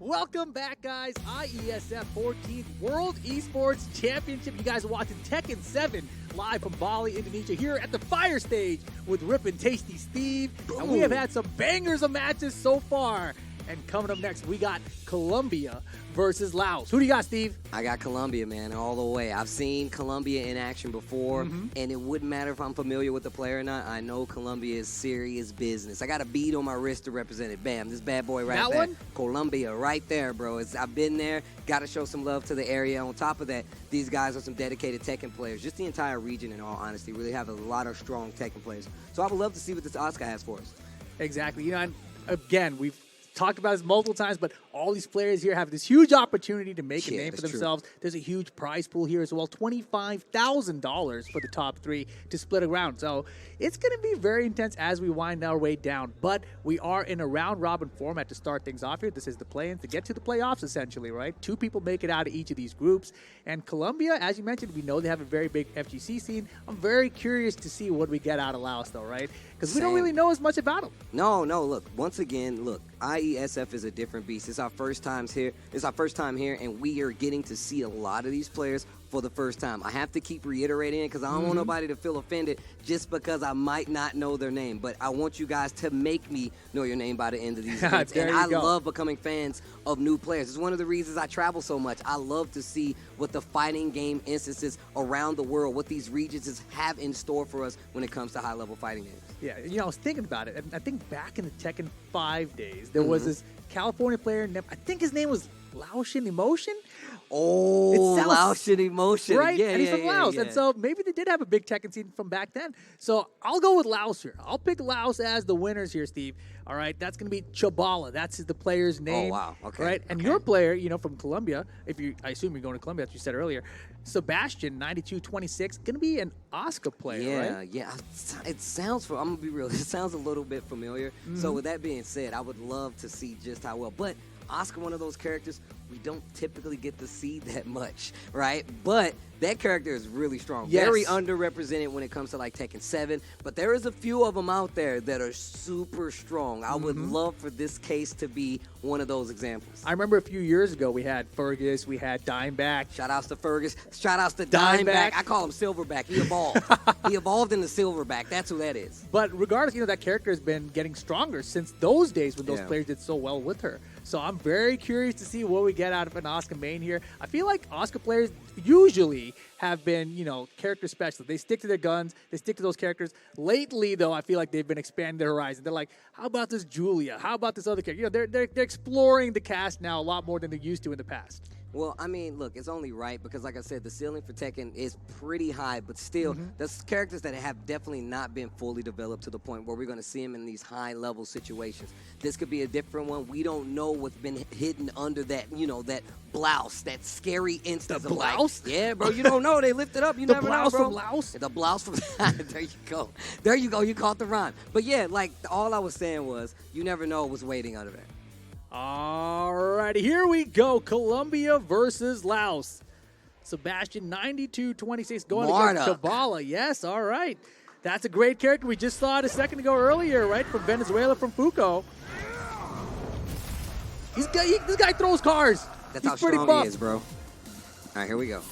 Welcome back, guys. IESF 14th World Esports Championship. You guys are watching Tekken 7 live from Bali, Indonesia, here at the Fire Stage with Rip and Tasty Steve. And we have had some bangers of matches so far. And coming up next, we got Colombia versus Laos. Who do you got, Steve? I got Colombia, man, all the way. I've seen Colombia in action before, and it wouldn't matter if I'm familiar with the player or not. I know Colombia is serious business. I got a bead on my wrist to represent it. Bam, this bad boy right that there. One? Colombia right there, bro. I've been there. Got to show some love to the area. On top of that, these guys are some dedicated Tekken players. Just the entire region, in all honesty, really have a lot of strong Tekken players. So I would love to see what this Oscar has for us. Exactly. You know, and again, we've talked about this multiple times, but all these players here have this huge opportunity to make a name for themselves. True. There's a huge prize pool here as well, $25,000 for the top three to split around. So it's going to be very intense as we wind our way down. But we are in a round-robin format to start things off here. This is the play-in to get to the playoffs, essentially, right? 2 people make it out of each of these groups. And Colombia, as you mentioned, we know they have a very big FGC scene. I'm very curious to see what we get out of Laos, though, right? Because we don't really know as much about them. No, look, once again, look, IESF is a different beast. It's our first time here. It's our first time here, and we are getting to see a lot of these players for the first time. I have to keep reiterating it because I don't want nobody to feel offended just because I might not know their name. But I want you guys to make me know your name by the end of these events. And I love becoming fans of new players. It's one of the reasons I travel so much. I love to see what the fighting game instances around the world, what these regions have in store for us when it comes to high-level fighting games. Yeah, you know, I was thinking about it, and I think back in the Tekken 5 days, there was this California player, I think his name was Laotian Emotion? Oh, Laotian Emotion. Right? Yeah, and he's from Laos. And so maybe they did have a big Tekken scene from back then. So I'll go with Laos here. I'll pick Laos as the winners here, Steve. All right, that's going to be Chabala. That's the player's name. Oh, wow. Okay. Right? And your player, you know, from Colombia, I assume you're going to Colombia, as you said earlier, SEBASTIAN9226, going to be an Oscar player, right? Yeah. It sounds, I'm going to be real, it sounds a little bit familiar. So with that being said, I would love to see just how well. But Oscar, one of those characters we don't typically get to see that much, right? But that character is really strong. Yes. Very underrepresented when it comes to like Tekken 7. But there is a few of them out there that are super strong. I would love for this case to be one of those examples. I remember a few years ago we had Fergus, we had Dimeback. Shout outs to Fergus. Shout outs to Dimeback. I call him Silverback. He evolved. He evolved into Silverback. That's who that is. But regardless, you know, that character has been getting stronger since those days when those players did so well with her. So I'm very curious to see what we get out of an Oscar main here. I feel like Oscar players usually have been, you know, character specialists. They stick to their guns. They stick to those characters. Lately, though, I feel like they've been expanding their horizon. They're like, how about this Julia? How about this other character? You know, they're exploring the cast now a lot more than they used to in the past. Well, I mean, look, it's only right because, like I said, the ceiling for Tekken is pretty high, but still, there's characters that have definitely not been fully developed to the point where we're going to see them in these high-level situations. This could be a different one. We don't know what's been hidden under that, you know, that blouse, that scary instance the of blouse? Like, yeah, bro, you don't know. They lift it up. You the never blouse know, bro. from Laos? The blouse from there you go. There you go. You caught the rhyme. But, yeah, like, all I was saying was you never know what's waiting under there. All righty, here we go. Colombia versus Laos. SEBASTIAN9226 going against Chabala. Yes, all right. That's a great character. We just saw it a second ago earlier, right, from Venezuela, from Fuco. This guy throws cars. That's He's how pretty strong buff. he is, bro. All right, here we go.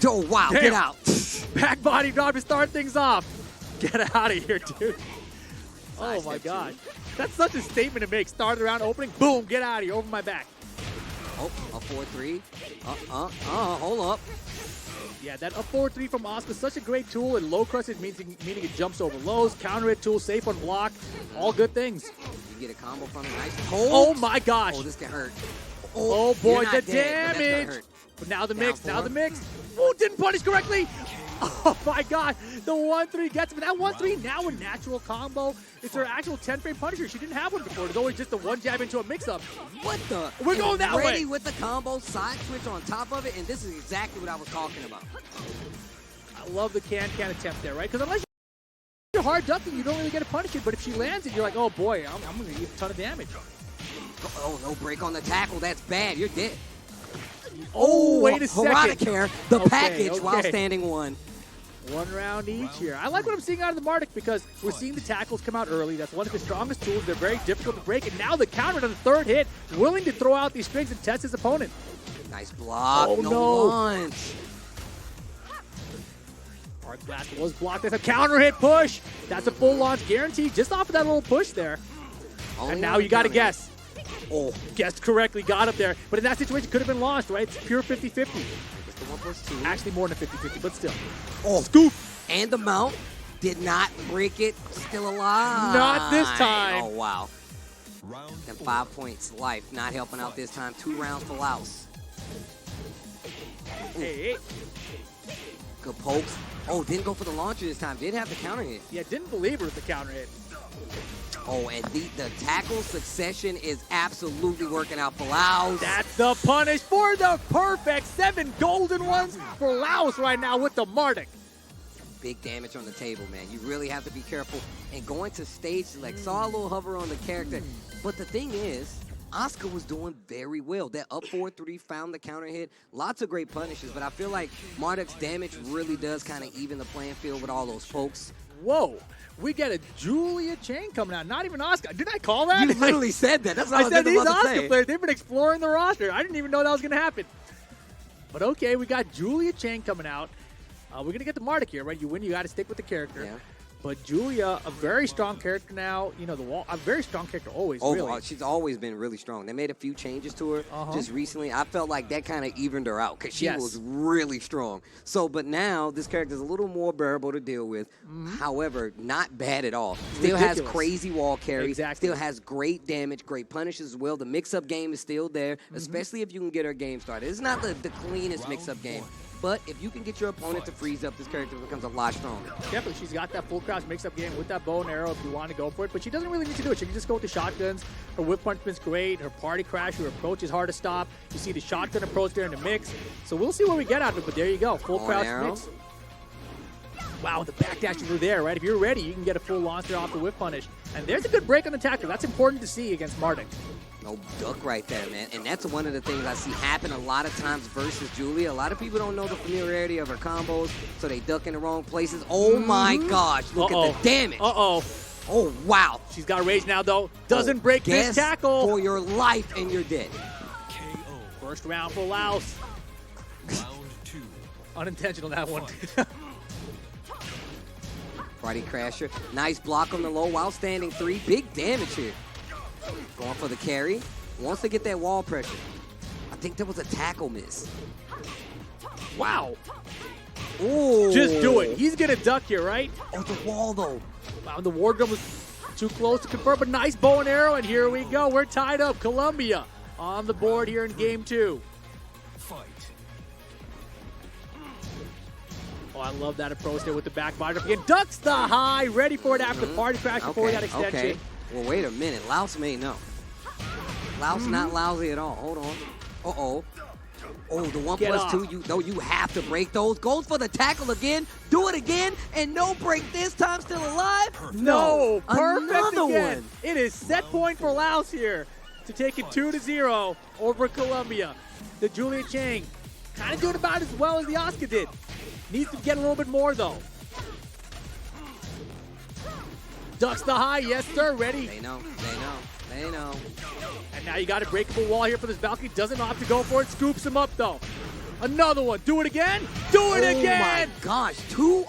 Oh, wow, Damn. get out. Back body drop to start things off. Get out of here, dude. Oh, my God. That's such a statement to make. Start around opening, boom, get out of here, over my back. Oh, a 4-3. Hold up. Yeah, that up 4-3 from Oscar, such a great tool. And low crusted meaning it jumps over lows, counter it tool, safe on block, all good things. You get a combo from it, nice hold. Oh, my gosh. Oh, this can hurt. Oh, boy, the dead, damage. But now the mix, Oh, didn't punish correctly. Oh, my God. The 1-3 gets him. That 1-3 now a natural combo. It's her actual 10-frame punisher. She didn't have one before. It was always just a one jab into a mix-up. What the? We're going that way. Ready with the combo, side switch on top of it, and this is exactly what I was talking about. I love the can attempt there, right? Because unless you're hard ducking, you don't really get a punish it. But if she lands it, you're like, oh, boy, I'm going to get a ton of damage. Oh, no break on the tackle. That's bad. You're dead. Oh, wait a second. Heroic hair, the package while standing one. 1 round each here. I like what I'm seeing out of the Marduk because we're seeing the tackles come out early. That's one of his strongest tools. They're very difficult to break. And now the counter on the 3rd hit, willing to throw out these strings and test his opponent. Nice block. Oh, no. Launch. Hard blast was blocked. That's a counter hit push. That's a full launch guarantee just off of that little push there. And now you got to guess. Oh, Guessed correctly, got up there. But in that situation, could have been launched, right? It's pure 50-50. it's the 1+2. Actually, more than 50-50, but still. Oh, Scoop. And the mount did not break it. Still alive. Not this time. Oh, wow. And 5 points. Life not helping out this time. 2 rounds for Laos. Hey. Good pokes. Oh, didn't go for the launcher this time. Did have the counter hit. Yeah, didn't believe her with the counter hit. Oh, and the tackle succession is absolutely working out for Laos. That's the punish for the perfect 7 golden ones for Laos right now with the Marduk. Big damage on the table, man. You really have to be careful. And going to stage select, saw a little hover on the character. But the thing is, Asuka was doing very well. That up 4-3 found the counter hit. Lots of great punishes, but I feel like Marduk's damage really does kind of even the playing field with all those folks. Whoa. We get a Julia Chain coming out. Not even Asuka. Did I call that? You literally said that. That's what I said these about to Asuka say. players, they've been exploring the roster. I didn't even know that was going to happen. But okay, we got Julia Chain coming out. We're going to get the Marduk here, right? You win, you got to stick with the character. Yeah. But Julia, a very strong character now. You know, the wall, a very strong character always, really. She's always been really strong. They made a few changes to her just recently. I felt like that kind of evened her out because she was really strong. So, but now this character is a little more bearable to deal with. However, not bad at all. Still has crazy wall carry. Exactly. Still has great damage, great punishes as well. The mix-up game is still there, especially if you can get her game started. It's not the cleanest mix-up game. But if you can get your opponent to freeze up, this character becomes a lot stronger. Definitely, she's got that full crouch mix-up game with that bow and arrow if you want to go for it. But she doesn't really need to do it. She can just go with the shotguns. Her whip punishment's great. Her party crash, her approach is hard to stop. You see the shotgun approach there in the mix. So we'll see what we get out of it. But there you go, full crouch mix. Wow, the backdash were there, right? If you're ready, you can get a full launcher off the whip punish. And there's a good break on the tackle. That's important to see against Marduk. No duck right there, man. And that's one of the things I see happen a lot of times versus Julia. A lot of people don't know the familiarity of her combos, so they duck in the wrong places. Oh my gosh, look at the damage. Uh-oh. Oh, wow. She's got rage now, though. Doesn't break this tackle. For your life, and you're dead. KO. First round for Laos. Round 2. Unintentional, that one. Party crasher. Nice block on the low while standing 3. Big damage here. Going for the carry. Wants to get that wall pressure. I think there was a tackle miss. Wow. Ooh. Just do it. He's going to duck here, right? Oh, the wall, though. Wow, the wardrobe was too close to confirm, but nice bow and arrow, and here we go. We're tied up. Colombia on the board here in game 2. Fight. Oh, I love that approach there with the back body. Again, ducks the high, ready for it after party crash before that extension. Okay. Well, wait a minute. Laos may know. Laos not lousy at all. Hold on. Uh-oh. Oh, the 1+2. You have to break those. Goes for the tackle again. Do it again. And no break this time. Still alive? Perfect. No, perfect Another again. one. It is set point for Laos here to take it 2-0 over Colombia. The Julia Chang kind of doing about as well as the Asuka did. Needs to get a little bit more, though. Ducks the high, yes sir, ready. They know. They know. And now you got a breakable wall here for this Valkyrie. Doesn't opt to go for it, scoops him up though. Another one, do it again, do it again! Oh my gosh, 2-0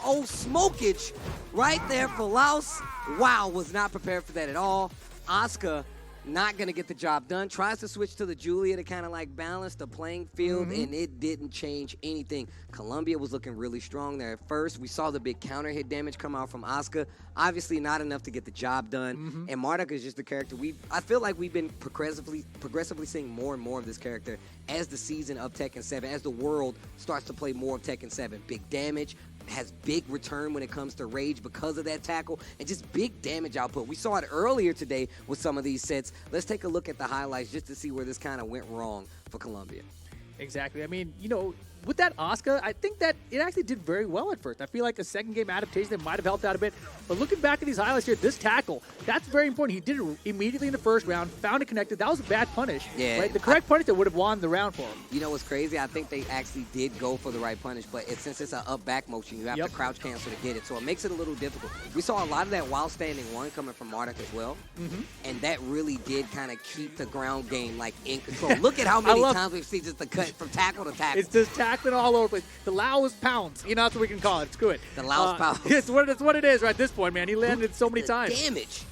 smokage right there for Laos. Wow, was not prepared for that at all. Asuka not going to get the job done. Tries to switch to the Julia to kind of like balance the playing field, and it didn't change anything. Colombia was looking really strong there at first. We saw the big counter hit damage come out from Asuka. Obviously not enough to get the job done. And Marduk is just a character I feel like we've been progressively seeing more and more of this character as the season of Tekken 7, as the world starts to play more of Tekken 7. Big damage, has big return when it comes to rage because of that tackle, and just big damage output. We saw it earlier today with some of these sets. Let's take a look at the highlights just to see where this kind of went wrong for Colombia. Exactly. I mean, you know, with that Asuka, I think that it actually did very well at first. I feel like a second game adaptation that might have helped out a bit. But looking back at these highlights here, this tackle, that's very important. He did it immediately in the first round, found it connected. That was a bad punish. Yeah. Right? The correct punish that would have won the round for him. You know what's crazy? I think they actually did go for the right punish, but since it's an up-back motion, you have to crouch cancel to get it, so it makes it a little difficult. We saw a lot of that while standing one coming from Marduk as well, and that really did kind of keep the ground game like in control. Look at how many times we've seen just the cut from tackle to tackle. It's just tackling all over the place. The Laos pounds. You know, that's what we can call it. Screw it. The Laos pounds. It's what it is right at this point, man. He landed so many times. Damage.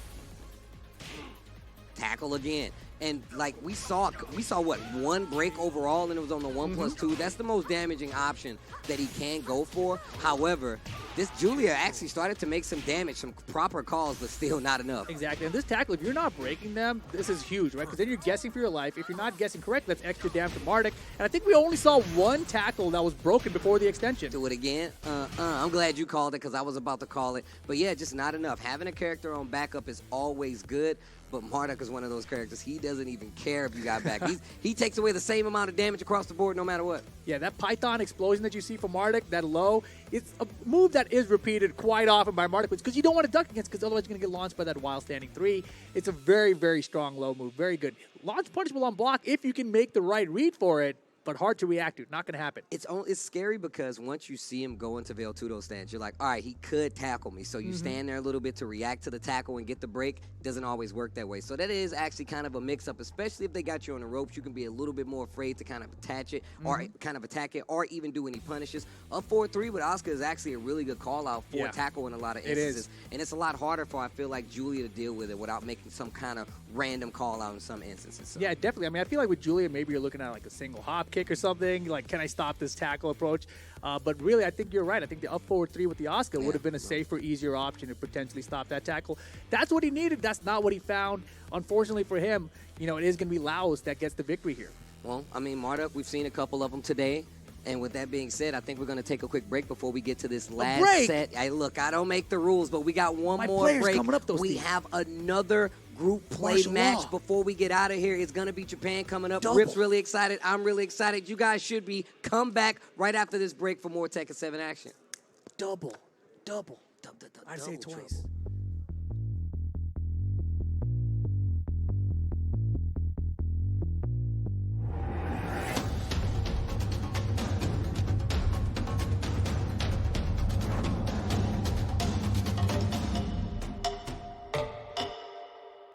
Tackle again. And like we saw what, one break overall, and it was on the 1+2. That's the most damaging option that he can go for. However, this Julia actually started to make some damage, some proper calls, but still not enough. Exactly. And this tackle, if you're not breaking them, this is huge, right? Because then you're guessing for your life. If you're not guessing correct, that's extra damage to Marduk. And I think we only saw one tackle that was broken before the extension. Do it again. I'm glad you called it because I was about to call it. But yeah, just not enough. Having a character on backup is always good. But Marduk is one of those characters. He doesn't even care if you got back. He takes away the same amount of damage across the board no matter what. Yeah, that Python explosion that you see from Marduk, that low, it's a move that is repeated quite often by Marduk because you don't want to duck against because otherwise you're going to get launched by that while standing 3. It's a very, very strong low move. Very good. Launch punishable on block if you can make the right read for it. But hard to react to. Not going to happen. It's scary because once you see him go into Veil-Tudo stance, you're like, all right, he could tackle me. So you stand there a little bit to react to the tackle and get the break. Doesn't always work that way. So that is actually kind of a mix-up, especially if they got you on the ropes. You can be a little bit more afraid to kind of attach it or kind of attack it or even do any punishes. Up 4-3 with Asuka is actually a really good call-out for tackle in a lot of instances. It is. And it's a lot harder for, I feel like, Julia to deal with it without making some kind of random call-out in some instances. So. Yeah, definitely. I mean, I feel like with Julia, maybe you're looking at like a single hop kick or something. Like, can I stop this tackle approach? But really, I think you're right. I think the up forward 3 with the Asuka would have been a safer, easier option to potentially stop that tackle. That's what he needed. That's not what he found. Unfortunately for him, you know, it is going to be Laos that gets the victory here. Well, I mean, Marduk, we've seen a couple of them today. And with that being said, I think we're going to take a quick break before we get to this last set. Hey, look, I don't make the rules, but we got one more break. Coming up, we have another group play match before we get out of here. It's going to be Japan coming up. Rip's really excited. I'm really excited. You guys should be. Come back right after this break for more Tekken 7 action. Double. I say it twice.